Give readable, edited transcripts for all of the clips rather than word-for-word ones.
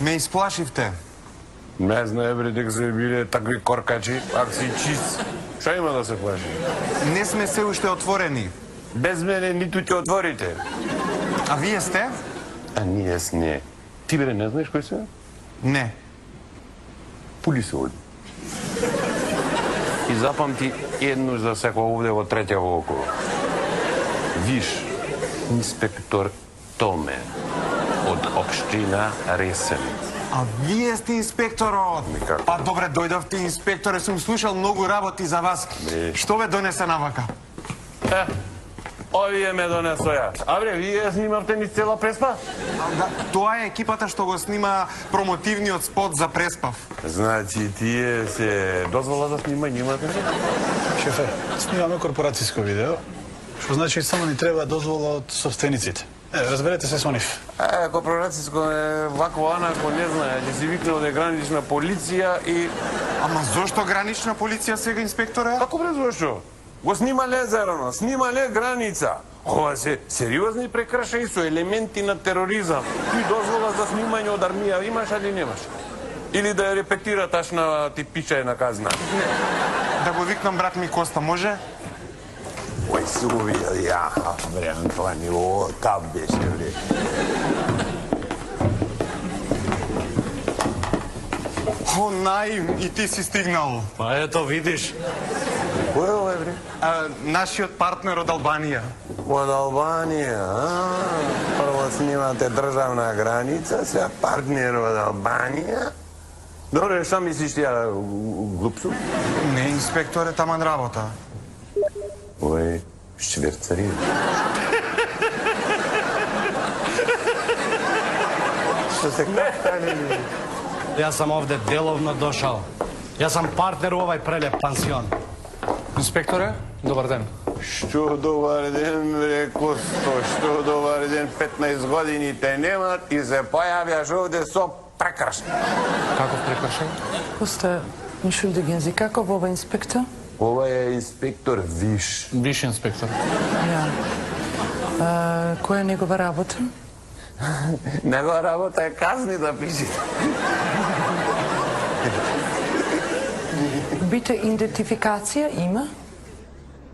Ме исплашивте. Не знае бре дека се биле такви коркачи, ако си чист. Што има да се плаши? Не сме се уште отворени. Без мене ниту ќе отворите. А вие сте? А ние сме. Ти бре не знаеш кој се? Не. Пули се оди. И запамти еднуш за секој овде во третјаво око. Виш, инспектор Томе од општина Ресен. А вие сте инспекторот. Никако. Па добре, дојдовте инспекторе, сум слушал многу работи за вас. Што ве донесе навака? Овие ме донесоја. А бре, вие снимавте низ цела Преспа? Да, тоа е екипата што го снима промотивниот спот за Преспав. Значи, тие се дозвола за снимање имате? Шефе, снимаме корпорацијско видео, што значи само ни треба дозвола од собствениците. Разберете се со нив. Корпорацијско е вакво анако, не знае, ќе си викне од гранична полиција и... Ама зошто гранична полиција сега, инспекторе? Како бре зошто? Го снимале зарано, снимале граница. Ова се сериозни прекршаи со елементи на тероризам. Ти дозвола за снимање од армија имаш или немаш? Или да ја репетираташ на типичајна казна? Да го викнам брат ми Коста, може? Ој се увидел, ја, бре, Антони, о, кап беше, бре. О, наим, и ти си стигнал. Па ето, видиш. Кој е овој, бре? Нашиот партнер од Албанија. Од Албанија, прво снимате државна граница, сега партнер од Албанија. Добре, што мислиш ти, глуп сум? Не, инспекторе, таман работа. Ој, шверцари. Што се кафтали? Јас сам овде деловно дошал. Јас сам партнер у овај прелеп пансион. Инспекторе, добар ден. Што добар ден, бре, Косто, што добар ден, 15 години те немат и се појавјаш овде со прекршај. Каков прекршај? Коста, entschuldigen Sie, како ова инспектор? Ова е инспектор Виш. Виш инспектор. Ја. Која е негова работа? Негова работа е казни да пише. Бите идентификација има?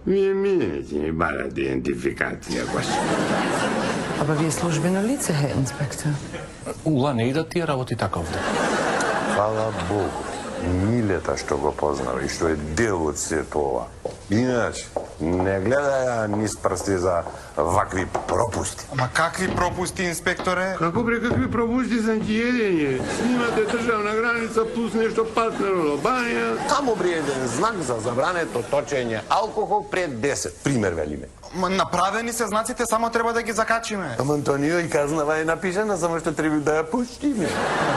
Вие минете ми барат идентификација, баш. Аба вие службено лице, хе, инспектор. Ула, не идат тие работи така овде. Фала Богу, Милета што го познава и што е дел од сето ова. Иначе, не гледаја низ прсти за вакви пропусти. Ама какви пропусти, инспекторе? Како бре, какви пропусти за едење? Снимате државна граница плюс нешто партнер од Албанија. Само бре еден знак за забрането точење алкохол пред 10. Пример велиме. Ма направени се знаците, само треба да ги закачиме. Ама Антонио и казнава е напишана, само што треба да ја пуштиме.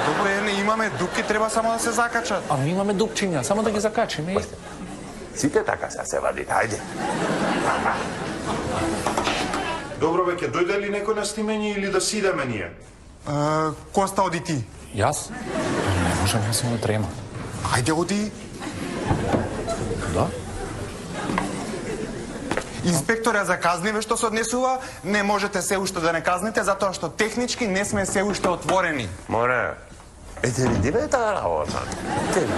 Добре, не имаме дупки, треба само да се закачат. А ми имаме дупчиња, само да ги закачиме. Сите така се вадите, ајде. Добро веќе, дојде ли некој на снимање или да си идеме ние? Коста, оди ти. Јас? Не можам, јас имам трема. Ајде, оди. Да? Инспекторе, за казниве што се однесува, не можете се уште да не казните, затоа што технички не сме се уште отворени. Море, ете ли диве таа работа? Ете ли?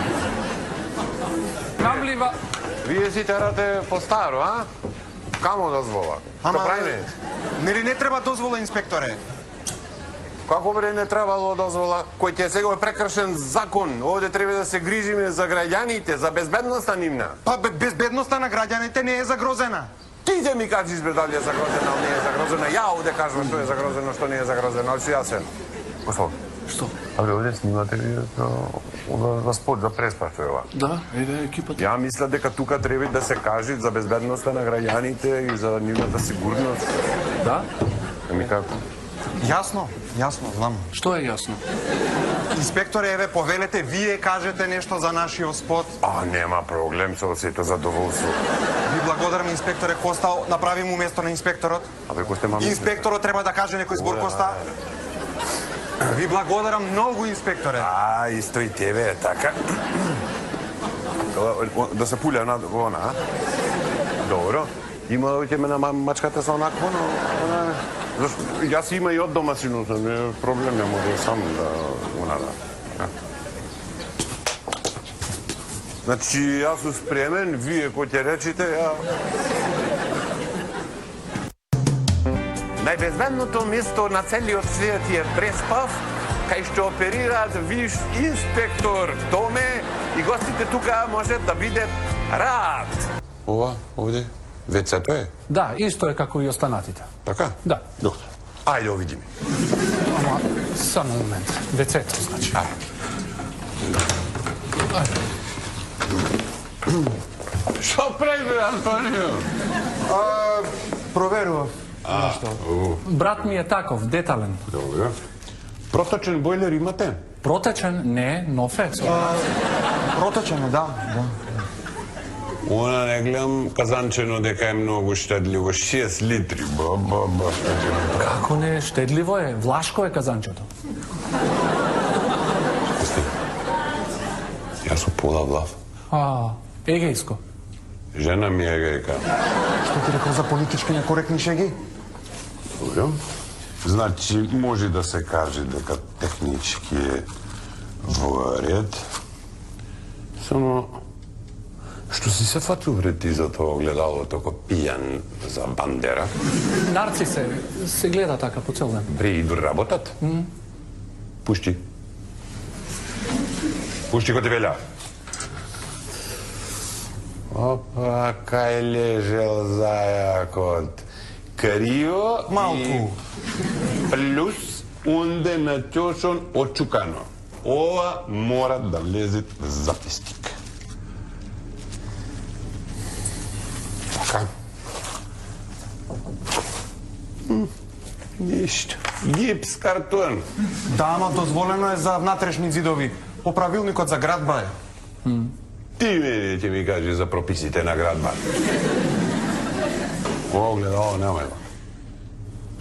Камлива... Вие си терате по старо, а? Камо дозвола? Што правиме? Нели не треба дозвола, инспекторе? Како бре не требало дозвола, кој ќе сега е прекршен закон? Овде треба да се грижиме за граѓаните, за безбедноста нивна. Па безбедноста на граѓаните не е загрозена. Ти ќе ми кажеш бре дали е загрозена или не е загрозена. Ја овде кажувам што е загрозено, што не е загрозено, ал јасен. Косо? Што? Абре, овде снимате за спот, за Преспа, што е ова. Да, еде екипата. Ја мисля дека тука треба да се каже за безбедноста на граѓаните и за нивната сигурност. Да? Ами како? Јасно, знам. Што е јасно? Инспекторе, еве, повелете, вие кажете нешто за нашиот спот. А, нема проблем, со сето задоволство. Ви благодарам, инспекторе Коста, направи му место на инспекторот. Абе, кој сте мами? Инспекторот треба да каже некој збор, Коста. Ви благодарам многу, инспекторе. А, исто и тебе, така. Да се пуля на она, а? Добро. Има ќе ме на мачката со онакво, но... Зашто јас има и од дома синота, не е проблем, не може сам да го надам. Значи, јас сум спремен, вие кој ќе речите, ја... Најбезведното место на целиот свет е Преспав, кај што оперираат виш инспектор Томе и гостите тука можат да видат рад. Ова, овде, вецето е? Да, исто е како и останатите. Така? Да. Добро. Ајде, овидиме. Ама, само момент. Вецето, значи. Што прави, Антонио? Проверував. Брат ми е таков, детален. Добро. Проточен бойлер имате? Протечен, не, нов е. Проточено, да. Она не гледам казанчено дека е многу штедливо, 6 литри, штедливо. Како не, штедливо е, влашко е казанчето. Јас сум пола влав. Егејско. Жена ми е егејка. Што ти рекол за политички некоректни шеги? Добро. Значи, може да се каже дека технички е во ред. Само, што си се фатил ти за тоа огледало токо пијан за бандера? Нарци се гледа така по цел ден. Бре, иду работат? Пушти. Пушти кој ти велја. Опа, кај лежел зајакот. Крио Малку. Плюс унде натјошон очукано. Ова мора да влезе в записник. Така. Ништо. Гипс картон. Да, ама дозволено е за внатрешни зидови. По правилникот за градба е. Ти мене ќе ми кажи за прописите на градба. Огледало, немај го.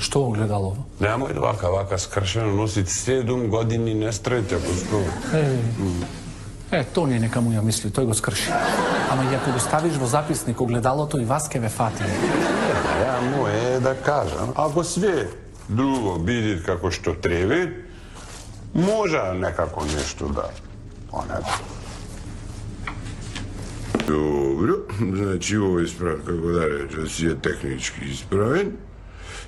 Што огледалово? Немој вака скршено носит 7 години не стреќа по скоро. Тони нека му ја мисли, тој го скрши. Ама и ако го ставиш во записник огледалото и вас ке ве фати. Ја му е да кажам, ако све друго биде како што треба, може некако нешто да понеде. Добро, значи овој исправ, како да рече, си е технички исправен,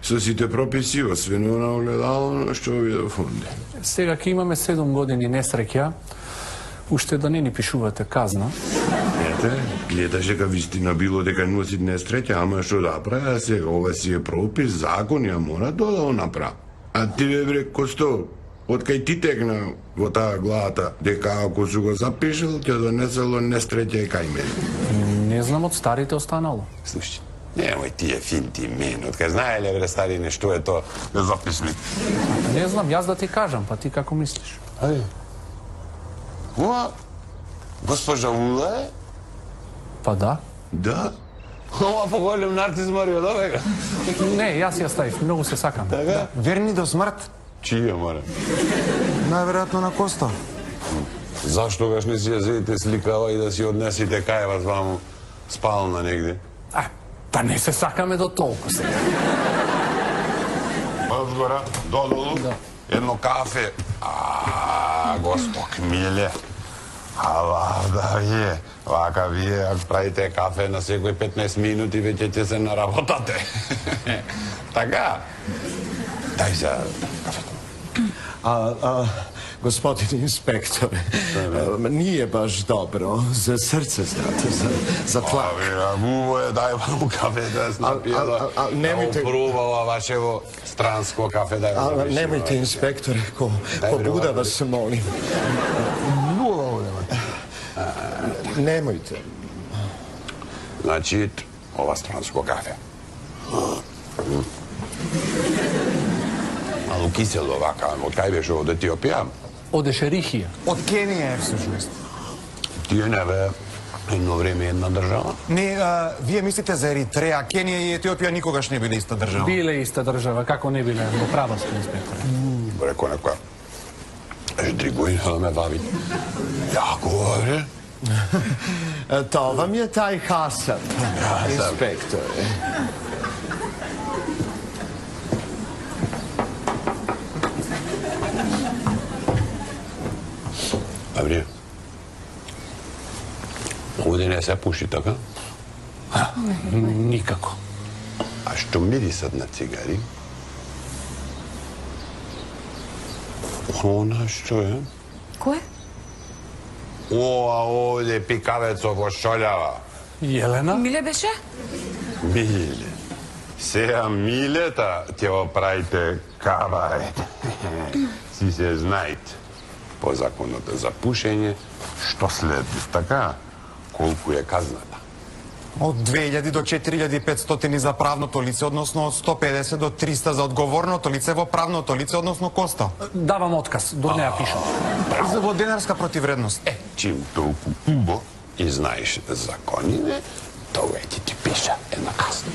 со сите прописи, освен на огледало, што ви да фунде. Сега ќе имаме 7 години несреќа, уште да не ни пишувате казна. Ете, гледаш дека вистина било дека носит несреќа, ама што да прави сега, ова си е пропис, закон, ја мора да го направи. А ти бе Косто, откај ти текна во таа главата, дека ако су го запишел, ќе донесело несреќа и кај мене. Не знам од старите останало. Слушай, немој тие финти мен, откај знаеле бре старине што е тоа записник. Не знам, јас да ти кажам, па ти како мислиш? Ајде. Ова, госпожа Ула е? Па да. Да? Ова поголем нарцис Марио, да бега? Не, јас ја ставив, многу се сакам. Така? Верни до смрт? Чија, море? Најверојатно на Коста. Зашто гаш не си ја зедите сликава и да си однесите кај вас ваму спална негде? Па не се сакаме до толку сега. Одгора, додолу, едно кафе. Господ миле. Да вие, вака вие, ако правите кафе на секој 15 минути, веќе ќе се наработате. Така? Дај за кафето. Господин инспектор, nije baš dobro za srce, znate, za tlak. Муво е, дај вам кафе да се напиела. Nemojte... Пробава вашево странско кафе, дај вам. Nemojte, inspektore, ko Buda vas molim. Nemojte. Значи, ова странско кафе. Мало кисело вака, од кај беше од Етиопија? Од Ешерихија. Од Кенија е всушност. Тие не бе едно време една држава? Не, вие мислите за Еритреја, Кенија и Етиопија никогаш не биле иста држава. Биле иста држава, како не биле, во права сте, инспектор. Реко некоја. Дригојна да ме бави. Јако, бре? To vam je taj Hasap, inspektore. Аврија, овде не се пуши, така? Никако. А што мирисат на цигари? Она што е? Кое? Ова овде пикавецо во шољава. Јелена? Миле беше? Миле. Сега милета ќе го правите кабарет. Си се знаете. По законот за пушење, што следи, така? Колку е казната? Од 2000 до 4500 за правното лице, односно од 150 до 300 за одговорното лице во правното лице, односно коста. Давам отказ, до неа пишам. Во денарска противредност. Чим толку убо и знаеш законите, тоа ќе ти пиша една казна.